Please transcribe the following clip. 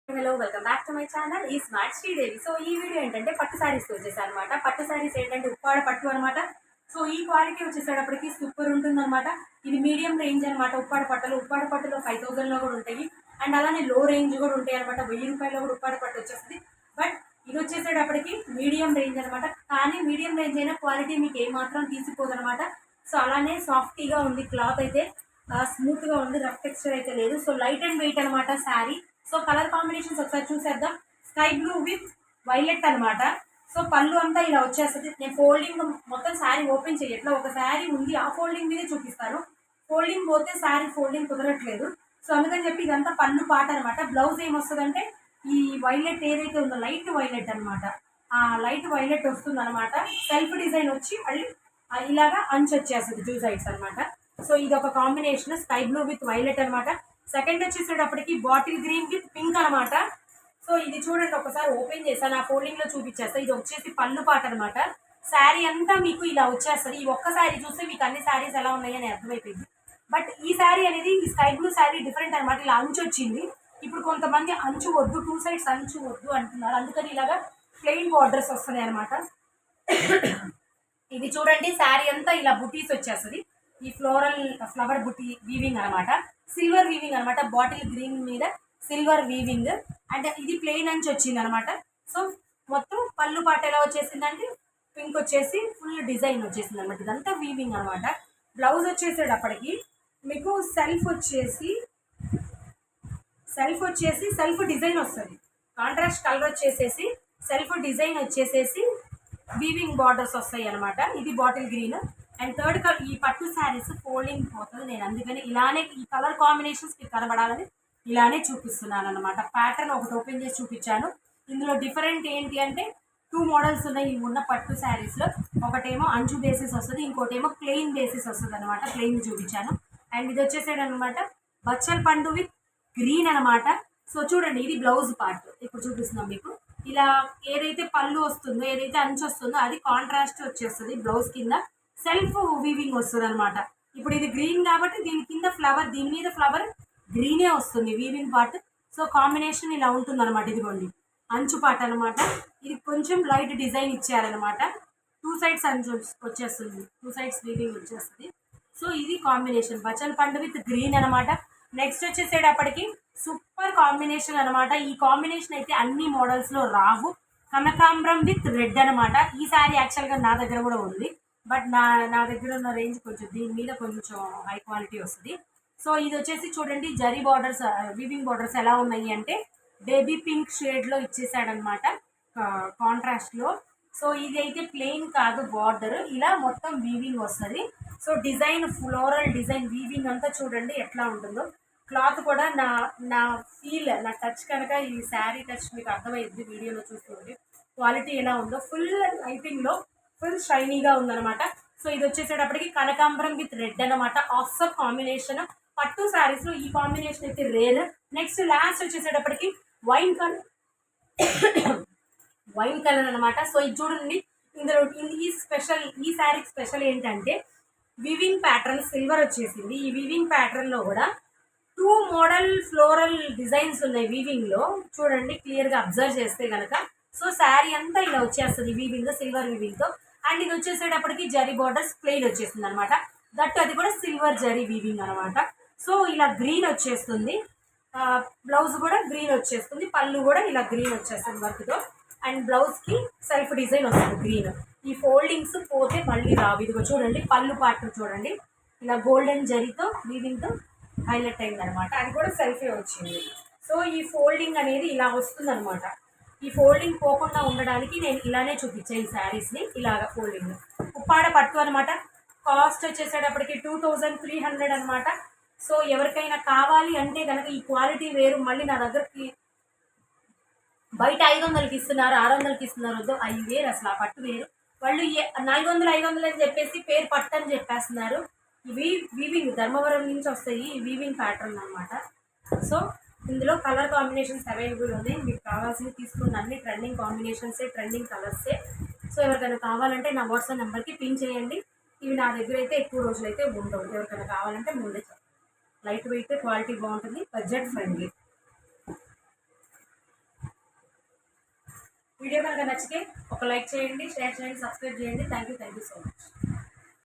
Hello welcome back to my channel ఈ smart Sridevi. So ఈ video ఏంటంటే పట్టు శారీస్ వచ్చేసాయి అనమాట. పట్టు శారీస్ ఏంటంటే ఉప్పాడ పట్టు అనమాట. సో ఈ క్వాలిటీ వచ్చేసేటప్పటికి సూపర్ ఉంటుందన్నమాట. ఇది మీడియం రేంజ్ అనమాట. ఉప్పాడ పట్టులో 5000లో కూడా ఉంటాయి. అండ్ అలానే లో రేంజ్ కూడా ఉంటాయి అనమాట. 1000 రూపాయల్లో కూడా ఉప్పాడ పట్టు వచ్చేస్తుంది. బట్ ఇది వచ్చేసేటప్పటికి మీడియం రేంజ్ అనమాట. కానీ మీడియం రేంజ్ అయినా క్వాలిటీ మీకు ఏమాత్రం తీసిపోదనమాట. సో అలానే సాఫ్టీగా ఉంది క్లాత్ అయితే, స్మూత్గా ఉంది, రఫ్ టెక్స్చర్ అయితే లేదు. సో లైట్ అండ్ వెయిట్ అనమాట శారీ. సో కలర్ కాంబినేషన్స్ ఒకసారి చూసేద్దాం. స్కై బ్లూ విత్ వైలెట్ అనమాట. సో పళ్ళు అంతా ఇలా వచ్చేస్తుంది. నేను ఫోల్డింగ్ మొత్తం శారీ ఓపెన్ చేయట్లా, ఒక శారీ ఉంది ఆ ఫోల్డింగ్ మీదే చూపిస్తాను. ఫోల్డింగ్ పోతే శారీ ఫోల్డింగ్ కుదరట్లేదు. సో అందుకని చెప్పి ఇదంతా పళ్ళు పాట అనమాట. బ్లౌజ్ ఏమొస్తుందంటే ఈ వైలెట్ ఏదైతే ఉందో లైట్ వైలెట్ అనమాట. ఆ లైట్ వైలెట్ వస్తుంది అనమాట. సెల్ఫ్ డిజైన్ వచ్చి మళ్ళీ ఇలాగా అంచు వచ్చేస్తుంది 2 సైడ్స్ అనమాట. సో ఇది ఒక combination sky blue with violet అనమాట. సెకండ్ వచ్చేసేటప్పటికి బాటిల్ గ్రీన్ విత్ పింక్ అనమాట. సో ఇది చూడండి, ఒకసారి ఓపెన్ చేశాను, ఆ ఫోల్డింగ్ లో చూపించేస్తా. ఇది వచ్చేసి పళ్ళు పాట అనమాట. శారీ అంతా మీకు ఇలా వచ్చేస్తుంది. ఈ ఒక్క శారీ చూస్తే మీకు అన్ని శారీస్ ఎలా ఉన్నాయని అర్థమైపోయింది. బట్ ఈ శారీ అనేది ఈ స్కై బ్లూ శారీ డిఫరెంట్ అనమాట. ఇలా అంచు వచ్చింది. ఇప్పుడు కొంతమంది అంచు వద్దు, 2 సైడ్స్ అంచు వద్దు అంటున్నారు. అందుకని ఇలాగా ప్లెయిన్ బార్డర్స్ వస్తున్నాయి అనమాట. ఇది చూడండి, శారీ అంతా ఇలా బుటీస్ వచ్చేస్తుంది. ఈ ఫ్లవర్ బుటీ వీవింగ్ అనమాట. సిల్వర్ వీవింగ్ అనమాట. బాటిల్ గ్రీన్ మీద సిల్వర్ వీవింగ్. అంటే ఇది ప్లెయిన్ అంచు వచ్చింది అనమాట. సో మొత్తం పళ్ళు పాట ఎలా వచ్చేసిందంటే పింక్ వచ్చేసి ఫుల్ డిజైన్ వచ్చేసింది అనమాట. ఇదంతా వీవింగ్ అనమాట. బ్లౌజ్ వచ్చేసేటప్పటికి మీకు సెల్ఫ్ డిజైన్ వస్తుంది. కాంట్రాస్ట్ కలర్ వచ్చేసేసి సెల్ఫ్ డిజైన్ వచ్చేసేసి వీవింగ్ బార్డర్స్ వస్తాయి అనమాట. ఇది bottle green. And third colour ఈ పట్టు శారీస్ ఫోల్డింగ్ పోతుంది. నేను అందుకని ఇలానే ఈ కలర్ కాంబినేషన్స్ మీకు కనబడాలని ఇలానే చూపిస్తున్నాను అనమాట. ప్యాటర్న్ ఒకటి ఓపెన్ చేసి చూపించాను. ఇందులో డిఫరెంట్ ఏంటి అంటే 2 మోడల్స్ ఉన్నాయి ఈ ఉన్న పట్టు శారీస్లో. ఒకటేమో అంచు బేసిస్ వస్తుంది, ఇంకోటేమో ప్లెయిన్ బేసిస్ వస్తుంది అనమాట. ప్లెయిన్ చూపించాను. అండ్ ఇది వచ్చేసాడు అనమాట బచ్చల్ పండు విత్ గ్రీన్ అనమాట. సో చూడండి, ఇది బ్లౌజ్ పార్ట్ ఇప్పుడు చూపిస్తున్నాం మీకు. ఇలా ఏదైతే పళ్ళు వస్తుందో, ఏదైతే అంచు వస్తుందో అది కాంట్రాస్ట్ వచ్చేస్తుంది. బ్లౌజ్ కింద సెల్ఫ్ వీవింగ్ వస్తుంది అనమాట. ఇప్పుడు ఇది గ్రీన్ కాబట్టి దీని కింద ఫ్లవర్, దీని మీద ఫ్లవర్ గ్రీనే వస్తుంది వీవింగ్ పార్ట్. సో కాంబినేషన్ ఇలా ఉంటుంది అనమాట. ఇదిగోండి అంచు పార్ట్ అనమాట. ఇది కొంచెం లైట్ డిజైన్ ఇచ్చారనమాట. 2 సైడ్స్ అంచు వచ్చేస్తుంది, 2 సైడ్స్ వీవింగ్ వచ్చేస్తుంది. సో ఇది కాంబినేషన్ బచ్చల్ పండు విత్ గ్రీన్ అనమాట. నెక్స్ట్ వచ్చేసేటప్పటికి సూపర్ కాంబినేషన్ అనమాట. ఈ కాంబినేషన్ అయితే అన్ని మోడల్స్లో రావు. కనకాంబరం విత్ రెడ్ అనమాట. ఈ శారీ యాక్చువల్గా నా దగ్గర కూడా ఉంది. బట్ నా దగ్గర ఉన్న రేంజ్ కొంచెం దీని మీద కొంచెం హై క్వాలిటీ వస్తుంది. సో ఇది వచ్చేసి చూడండి, జరీ బార్డర్స్, వీవింగ్ బార్డర్స్ ఎలా ఉన్నాయి అంటే బేబీ పింక్ షేడ్లో ఇచ్చేసాడనమాట కాంట్రాస్ట్లో. సో ఇది అయితే ప్లెయిన్ కాదు, బార్డర్ ఇలా మొత్తం వీవింగ్ వస్తుంది. So design floral design weaving అంతా చూడండి ఎట్లా ఉంటుందో. క్లాత్ కూడా నా ఫీల్, నా టచ్ కనుక ఈ శారీ టచ్ మీకు అర్థమైంది వీడియోలో చూస్తుంది. క్వాలిటీ ఎలా ఉందో ఫుల్ లైటింగ్లో ఫుల్ షైనీగా ఉందన్నమాట. సో ఇది వచ్చేసేటప్పటికి కనకాంబరం విత్ రెడ్ అనమాట. Awesome combination. పట్టు శారీస్లో ఈ కాంబినేషన్ అయితే రేర్. నెక్స్ట్ లాస్ట్ వచ్చేసేటప్పటికి వైన్ కలర్ అనమాట. సో ఇది చూడండి, ఇందులో ఈ శారీకి స్పెషల్ ఏంటంటే వివింగ్ ప్యాటర్న్ సిల్వర్ వచ్చేసింది. ఈ వివింగ్ ప్యాటర్న్లో కూడా 2 మోడల్ ఫ్లోరల్ డిజైన్స్ ఉన్నాయి వీవింగ్లో. చూడండి క్లియర్గా అబ్జర్వ్ చేస్తే కనుక. సో శారీ అంతా ఇలా వచ్చేస్తుంది వీవింగ్, సిల్వర్ వీవింగ్తో. అండ్ ఇది వచ్చేసేటప్పటికి జరీ బార్డర్స్ ప్లెయిన్ వచ్చేస్తుంది అనమాట. దట్ అది కూడా సిల్వర్ జరీ వీవింగ్ అనమాట. సో ఇలా గ్రీన్ వచ్చేస్తుంది. బ్లౌజ్ కూడా గ్రీన్ వచ్చేస్తుంది. పళ్ళు కూడా ఇలా గ్రీన్ వచ్చేస్తుంది వర్క్తో. అండ్ బ్లౌజ్కి సెల్ఫ్ డిజైన్ వస్తుంది గ్రీన్. ఈ ఫోల్డింగ్స్ పోతే మళ్ళీ రావు. ఇదిగో చూడండి, పళ్ళు పార్ట్ చూడండి ఇలా గోల్డెన్ జరీతో వీవింగ్తో హైలైట్ అయింది అనమాట. అది కూడా సెల్ఫే వచ్చింది. సో ఈ ఫోల్డింగ్ అనేది ఇలా వస్తుంది అనమాట. ఈ ఫోల్డింగ్ పోకుండా ఉండడానికి నేను ఇలానే చూపించాను ఈ శారీస్ని. ఇలాగ ఫోల్డింగ్ ఉప్పాడ పట్టు అనమాట. కాస్ట్ వచ్చేసేటప్పటికి 2300 అనమాట. సో ఎవరికైనా కావాలి అంటే కనుక ఈ క్వాలిటీ వేరు. మళ్ళీ నా దగ్గరకి బయట 500కి ఇస్తున్నారు, 600కి ఇస్తున్నారు. వద్దు, అవి వేరు అసలు. ఆ పట్టు వేరు. వాళ్ళు 400 అని చెప్పేసి పేరు పట్టు అని చెప్పేస్తున్నారు. ఇవి వీవింగ్ ధర్మవరం నుంచి వస్తాయి, ఈ వీవింగ్ ప్యాటర్న్ అనమాట. సో ఇందులో కలర్ కాంబినేషన్స్ అవైలబుల్ ఉన్నాయి. మీకు కావాల్సినవి తీసుకున్న అన్ని ట్రెండింగ్ కాంబినేషన్సే, ట్రెండింగ్ కలర్సే. సో ఎవరికైనా కావాలంటే నా వాట్సాప్ నెంబర్కి పిన్ చేయండి. ఇవి నా దగ్గర అయితే ఎక్కువ రోజులు అయితే ఉండవు. ఎవరికైనా కావాలంటే ముందే లైట్ వెయిట్, క్వాలిటీ బాగుంటుంది, బడ్జెట్ ఫ్రెండ్లీ. వీడియో కనుక నచ్చితే ఒక లైక్ చేయండి, షేర్ చేయండి, సబ్స్క్రైబ్ చేయండి. Thank you so much.